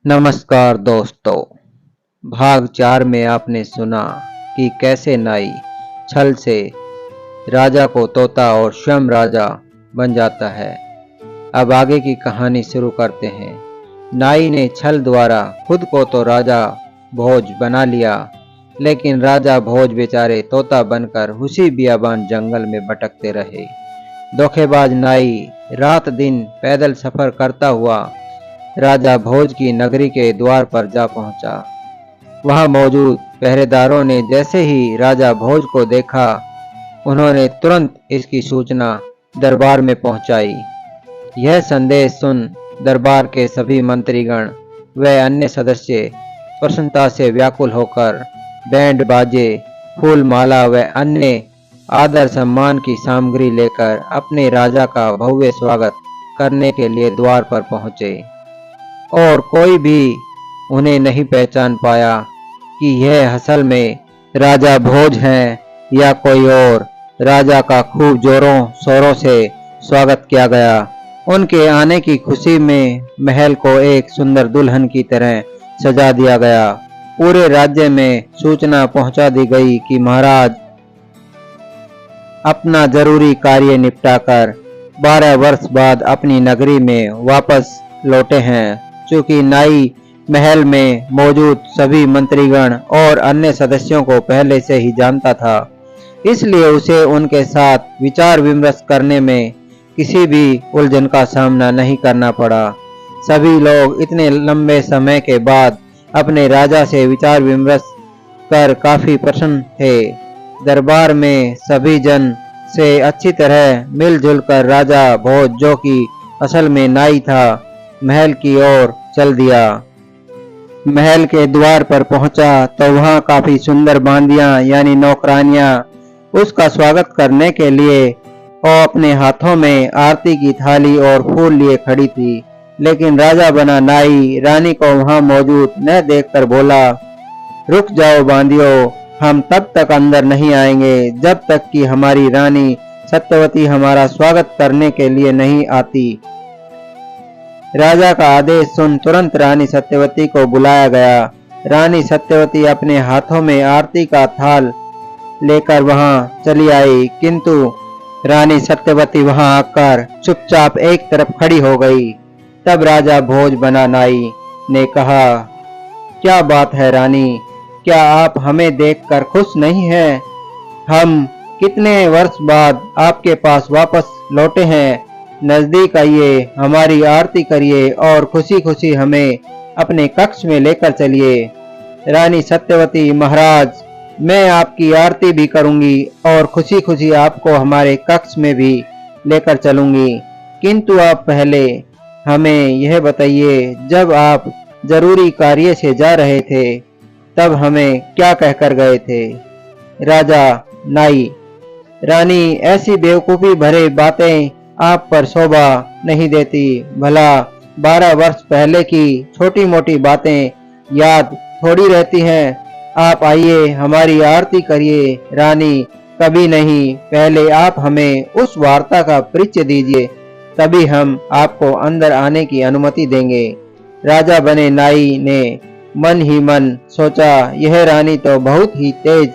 नमस्कार दोस्तों। भाग 4 में आपने सुना कि कैसे नाई छल से राजा को तोता और स्वयं राजा बन जाता है। अब आगे की कहानी शुरू करते हैं। नाई ने छल द्वारा खुद को तो राजा भोज बना लिया, लेकिन राजा भोज बेचारे तोता बनकर उसी बियाबान जंगल में भटकते रहे। धोखेबाज नाई रात दिन पैदल सफर करता हुआ राजा भोज की नगरी के द्वार पर जा पहुंचा। वहां मौजूद पहरेदारों ने जैसे ही राजा भोज को देखा, उन्होंने तुरंत इसकी सूचना दरबार में पहुंचाई। यह संदेश सुन दरबार के सभी मंत्रीगण व अन्य सदस्य प्रसन्नता से व्याकुल होकर बैंड बाजे, फूल माला व अन्य आदर सम्मान की सामग्री लेकर अपने राजा का भव्य स्वागत करने के लिए द्वार पर पहुंचे। और कोई भी उन्हें नहीं पहचान पाया कि यह असल में राजा भोज हैं या कोई और। राजा का खूब जोरों शोरों से स्वागत किया गया। उनके आने की खुशी में महल को एक सुंदर दुल्हन की तरह सजा दिया गया। पूरे राज्य में सूचना पहुंचा दी गई कि महाराज अपना जरूरी कार्य निपटाकर 12 वर्ष बाद अपनी नगरी में वापस लौटे हैं। चूंकि नाई महल में मौजूद सभी मंत्रीगण और अन्य सदस्यों को पहले से ही जानता था, इसलिए उसे उनके साथ विचार विमर्श करने में किसी भी उलझन का सामना नहीं करना पड़ा। सभी लोग इतने लंबे समय के बाद अपने राजा से विचार विमर्श कर काफी प्रसन्न थे। दरबार में सभी जन से अच्छी तरह मिलजुल कर राजा भोज, जो कि असल में नाई था, महल की ओर चल दिया। महल के द्वार पर पहुंचा तो वहां काफी सुंदर बांदियां यानी नौकरानियां उसका स्वागत करने के लिए और अपने हाथों में आरती की थाली और फूल लिए खड़ी थी। लेकिन राजा बना नाई रानी को वहां मौजूद न देखकर बोला, रुक जाओ बांदियों, हम तब तक अंदर नहीं आएंगे जब तक कि हमारी रानी सत्यवती हमारा स्वागत करने के लिए नहीं आती। राजा का आदेश सुन तुरंत रानी सत्यवती को बुलाया गया। रानी सत्यवती अपने हाथों में आरती का थाल लेकर वहां चली आई, किंतु रानी सत्यवती वहां आकर चुपचाप एक तरफ खड़ी हो गई। तब राजा भोज बना नाई ने कहा, क्या बात है रानी, क्या आप हमें देखकर खुश नहीं हैं? हम कितने वर्ष बाद आपके पास वापस लौटे हैं। नजदीक आइए, हमारी आरती करिए और खुशी खुशी हमें अपने कक्ष में लेकर चलिए। रानी सत्यवती, महाराज, मैं आपकी आरती भी करूंगी और खुशी खुशी आपको हमारे कक्ष में भी लेकर चलूंगी, किंतु आप पहले हमें यह बताइए, जब आप जरूरी कार्य से जा रहे थे तब हमें क्या कहकर गए थे? राजा नाई, रानी, ऐसी बेवकूफी भरे बातें आप पर शोभा नहीं देती। भला 12 वर्ष पहले की छोटी मोटी बातें याद थोड़ी रहती हैं। आप आइए, हमारी आरती करिए। रानी, कभी नहीं, पहले आप हमें उस वार्ता का परिचय दीजिए, तभी हम आपको अंदर आने की अनुमति देंगे। राजा बने नाई ने मन ही मन सोचा, यह रानी तो बहुत ही तेज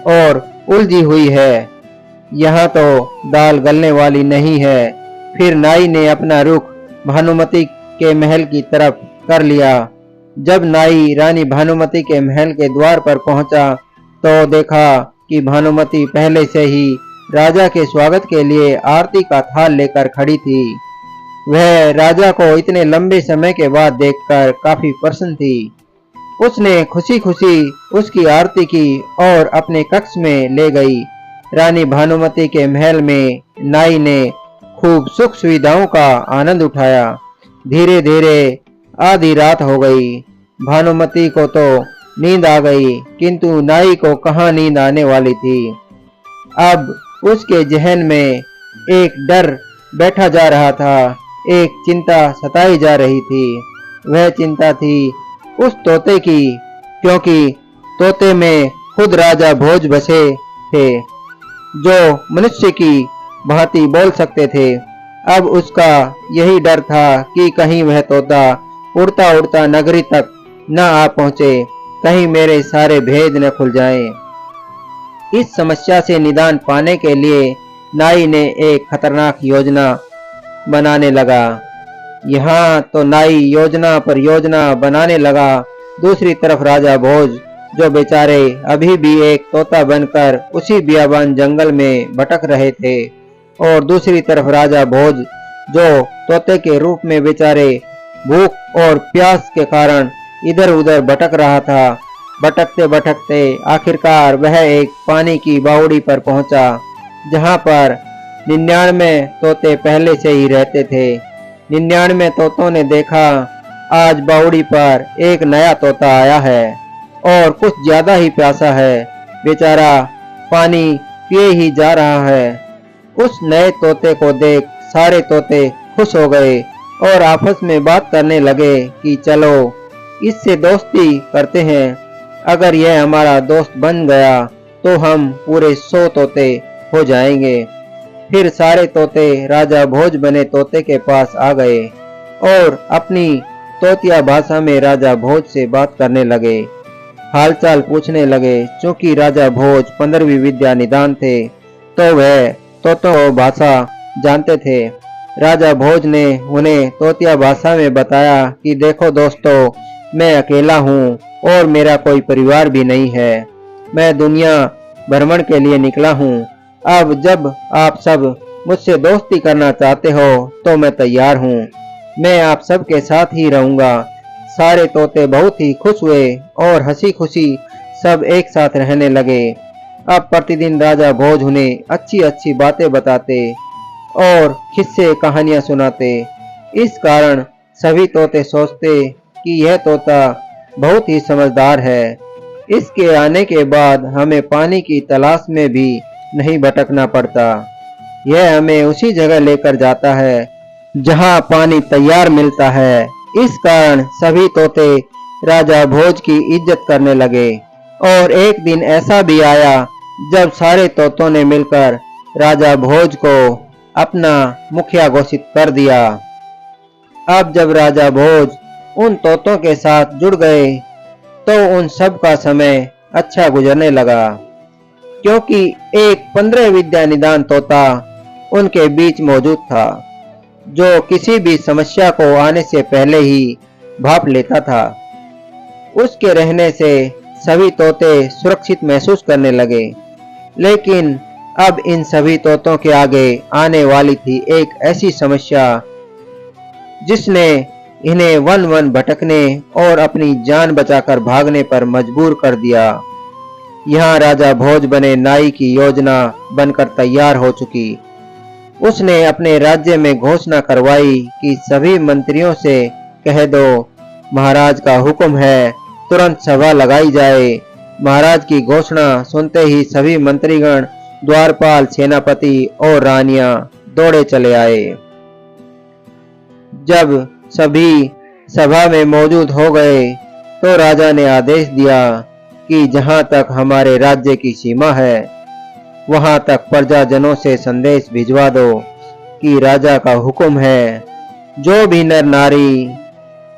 और उलझी हुई है, यहाँ तो दाल गलने वाली नहीं है। फिर नाई ने अपना रुख भानुमति के महल की तरफ कर लिया। जब नाई रानी भानुमति के महल के द्वार पर पहुंचा तो देखा कि भानुमति पहले से ही राजा के स्वागत के लिए आरती का थाल लेकर खड़ी थी। वह राजा को इतने लंबे समय के बाद देखकर काफी प्रसन्न थी। उसने खुशी खुशी उसकी आरती की और अपने कक्ष में ले गई। रानी भानुमति के महल में नाई ने खूब सुख सुविधाओं का आनंद उठाया। धीरे धीरे आधी रात हो गई। भानुमति को तो नींद आ गई, किंतु नाई को कहाँ नींद आने वाली थी। अब उसके जहन में एक डर बैठा जा रहा था, एक चिंता सताई जा रही थी। वह चिंता थी उस तोते की, क्योंकि तोते में खुद राजा भोज बसे थे, जो मनुष्य की भांति बोल सकते थे। अब उसका यही डर था कि कहीं वह तोता उड़ता उड़ता नगरी तक न आ पहुंचे, कहीं मेरे सारे भेद न खुल जाएं। इस समस्या से निदान पाने के लिए नाई ने एक खतरनाक योजना बनाने लगा। यहाँ तो नाई योजना पर योजना बनाने लगा, दूसरी तरफ राजा भोज, जो बेचारे अभी भी एक तोता बनकर उसी बियाबान जंगल में भटक रहे थे, और दूसरी तरफ राजा भोज, जो तोते के रूप में बेचारे भूख और प्यास के कारण इधर उधर भटक रहा था। भटकते भटकते आखिरकार वह एक पानी की बावड़ी पर पहुंचा, जहां पर 99 तोते पहले से ही रहते थे। 99 तोतों ने देखा आज बावड़ी पर एक नया तोता आया है और कुछ ज्यादा ही प्यासा है, बेचारा पानी पिए ही जा रहा है। उस नए तोते को देख सारे तोते खुश हो गए और आपस में बात करने लगे कि चलो इससे दोस्ती करते हैं, अगर यह हमारा दोस्त बन गया तो हम पूरे 100 तोते हो जाएंगे। फिर सारे तोते राजा भोज बने तोते के पास आ गए और अपनी तोतिया भाषा में राजा भोज से बात करने लगे, हालचाल पूछने लगे। चूंकि राजा भोज 15वीं विद्या निदान थे तो वह तोतों भाषा जानते थे। राजा भोज ने उन्हें तोतिया भाषा में बताया कि देखो दोस्तों, मैं अकेला हूँ और मेरा कोई परिवार भी नहीं है। मैं दुनिया भ्रमण के लिए निकला हूँ। अब जब आप सब मुझसे दोस्ती करना चाहते हो तो मैं तैयार हूँ। मैं आप सब के साथ ही रहूंगा। सारे तोते बहुत ही खुश हुए और हंसी खुशी सब एक साथ रहने लगे। अब प्रतिदिन राजा भोज उन्हें अच्छी अच्छी बातें बताते और किस्से कहानियां सुनाते। इस कारण सभी तोते सोचते कि यह तोता बहुत ही समझदार है। इसके आने के बाद हमें पानी की तलाश में भी नहीं भटकना पड़ता। यह हमें उसी जगह लेकर जाता है जहां पानी तैयार मिलता है। इस कारण सभी तोते राजा भोज की इज्जत करने लगे और एक दिन ऐसा भी आया जब सारे तोतों ने मिलकर राजा भोज को अपना मुखिया घोषित कर दिया। अब जब राजा भोज उन तोतों के साथ जुड़ गए तो उन सब का समय अच्छा गुजरने लगा, क्योंकि एक 15 विद्या निदान तोता उनके बीच मौजूद था, जो किसी भी समस्या को आने से पहले ही भाप लेता था। उसके रहने से सभी तोते सुरक्षित महसूस करने लगे। लेकिन अब इन सभी तोतों के आगे आने वाली थी एक ऐसी समस्या जिसने इन्हें वन वन भटकने और अपनी जान बचाकर भागने पर मजबूर कर दिया। यहाँ राजा भोज बने नाई की योजना बनकर तैयार हो चुकी। उसने अपने राज्य में घोषणा करवाई कि सभी मंत्रियों से कह दो, महाराज का हुक्म है, तुरंत सभा लगाई जाए। महाराज की घोषणा सुनते ही सभी मंत्रीगण, द्वारपाल, सेनापति और रानियां दौड़े चले आए। जब सभी सभा में मौजूद हो गए तो राजा ने आदेश दिया कि जहां तक हमारे राज्य की सीमा है वहां तक प्रजाजनों से संदेश भिजवा दो कि राजा का हुक्म है, जो भी नर नारी,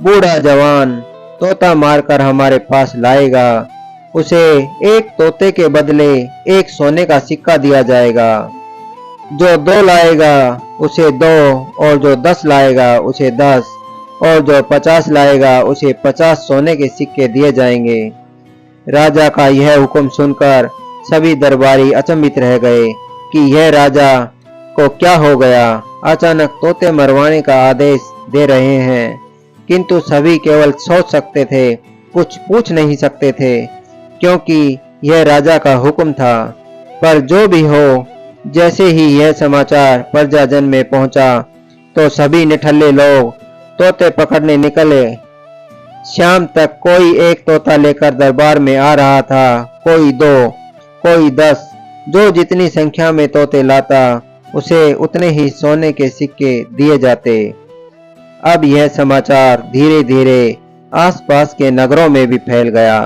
बूढ़ा जवान तोता मारकर हमारे पास लाएगा उसे एक तोते के बदले एक सोने का सिक्का दिया जाएगा। जो 2 लाएगा उसे 2, और जो 10 लाएगा उसे 10, और जो 50 लाएगा उसे 50 सोने के सिक्के दिए जाएंगे। राजा का यह हुक्म सुनकर सभी दरबारी अचंभित रह गए कि यह राजा को क्या हो गया, अचानक तोते मरवाने का आदेश दे रहे हैं। किंतु सभी केवल सोच सकते थे, कुछ पूछ नहीं सकते थे, क्योंकि यह राजा का हुक्म था। पर जो भी हो, जैसे ही यह समाचार प्रजाजन में पहुंचा तो सभी निठल्ले लोग तोते पकड़ने निकले। शाम तक कोई एक तोता लेकर दरबार में आ रहा था, कोई 2, कोई 10। जो जितनी संख्या में तोते लाता उसे उतने ही सोने के सिक्के दिए जाते। अब यह समाचार धीरे धीरे आसपास के नगरों में भी फैल गया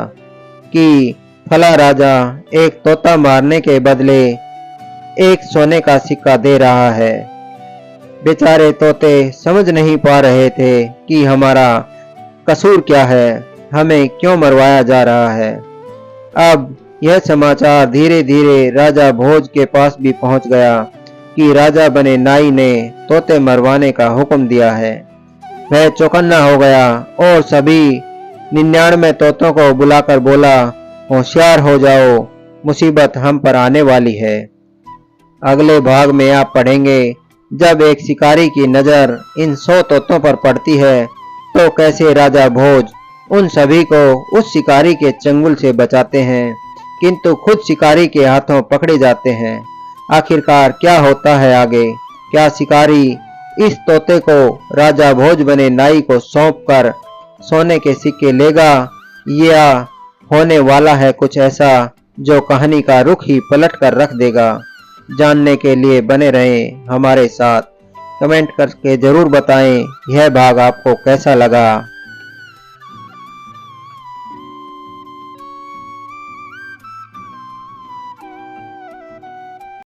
कि फला राजा एक तोता मारने के बदले एक सोने का सिक्का दे रहा है। बेचारे तोते समझ नहीं पा रहे थे कि हमारा कसूर क्या है, हमें क्यों मरवाया जा रहा है। अब यह समाचार धीरे धीरे राजा भोज के पास भी पहुंच गया कि राजा बने नाई ने तोते मरवाने का हुक्म दिया है। वह चौकन्ना हो गया और सभी 99 तोतों को बुलाकर बोला, होशियार हो जाओ, मुसीबत हम पर आने वाली है। अगले भाग में आप पढ़ेंगे, जब एक शिकारी की नजर इन 100 तोतों पर पड़ती है तो कैसे राजा भोज उन सभी को उस शिकारी के चंगुल से बचाते हैं, किंतु खुद शिकारी के हाथों पकड़े जाते हैं। आखिरकार क्या होता है आगे? क्या शिकारी इस तोते को राजा भोज बने नाई को सौंपकर सोने के सिक्के लेगा, या होने वाला है कुछ ऐसा जो कहानी का रुख ही पलट कर रख देगा? जानने के लिए बने रहें हमारे साथ। कमेंट करके जरूर बताएं यह भाग आपको कैसा लगा।